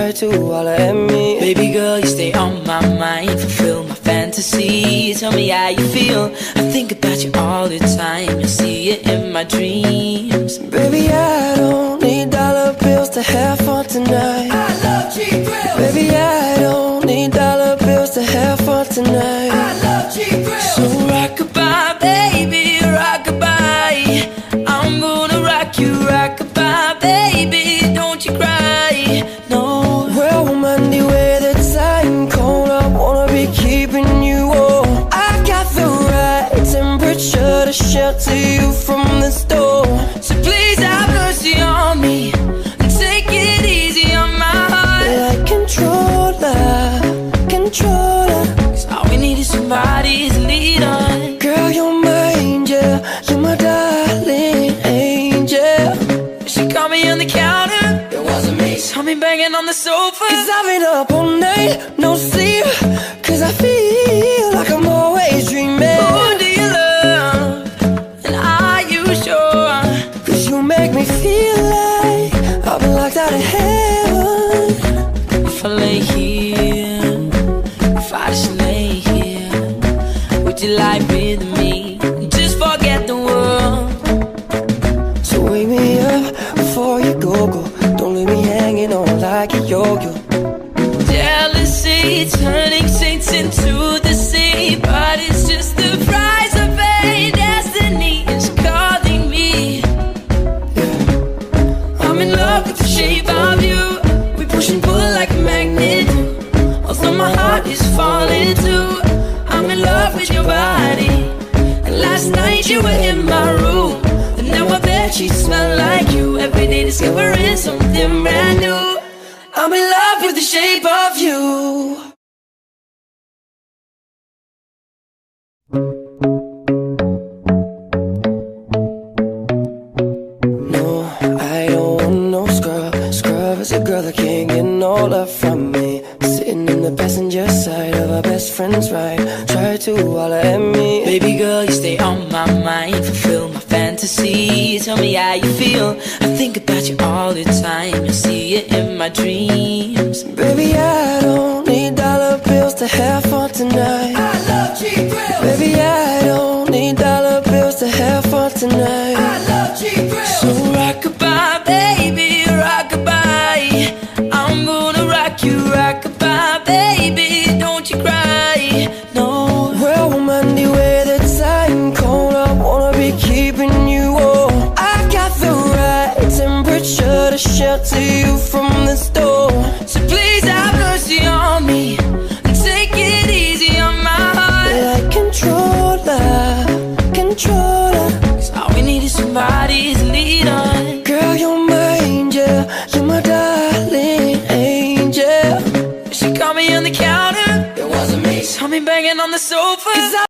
try to holler at me. Baby girl, you stay on my mind, fulfill my fantasy. Tell me how you feel, I think about you all the time. I see it in my dreams. Baby, I don't need dollar bills to have fun tonight. I love cheap grills. Baby, I don't need dollar bills to have fun tonight. I love cheap grills. So rockabye, baby, rockabye. I'm gonna rock you, rockabye, baby. Don't you cry, no. Well, Mehendi, where the time cold, I wanna be keeping you warm. I got the right temperature to shelter you from the storm. So please have mercy on me and take it easy on my heart. Like controller, controller. 'Cause all we need is somebody to lead on. Girl, you're my angel, you're my darling angel. She caught me on the counter, it wasn't me. Saw me banging on the sofa. 'Cause I've been up all night, no sleep. 'Cause I feel like I'm always dreaming. Who do you love? And are you sure? 'Cause you make me feel like I've been locked out of heaven. If I lay here, if I just lay here, would you lie with me? Just forget the world. So wake me up before you go. Don't leave me hanging on like a yo-yo. Jealousy turning saints into the sea, but it's just the price of fate. Destiny is calling me. I'm in love with the shape of you. We push and pull like a magnet. Although my heart is falling too, I'm in love with your body. And last night you were in my room, and now I bet she smell like you. Every day discovering something brand new. I'm in love with the shape of you. No, I don't want no scrub. Scrub is a girl that can't get no love from me. Sitting in the passenger side of our best friend's ride. Try to holler at me. Baby girl, you stay on my mind, fulfill my fantasy. Tell me how you feel, I think about you all the time. I see it in my dreams. Baby, I don't need dollar bills to have fun tonight. I love cheap grills. Baby, I don't need dollar bills to have fun tonight. I love cheap grills. So rockabye, baby, rockabye. I'm gonna rock you, rockabye, baby. Don't you cry, no. Well, Mehendi, where the time cold, I wanna be keeping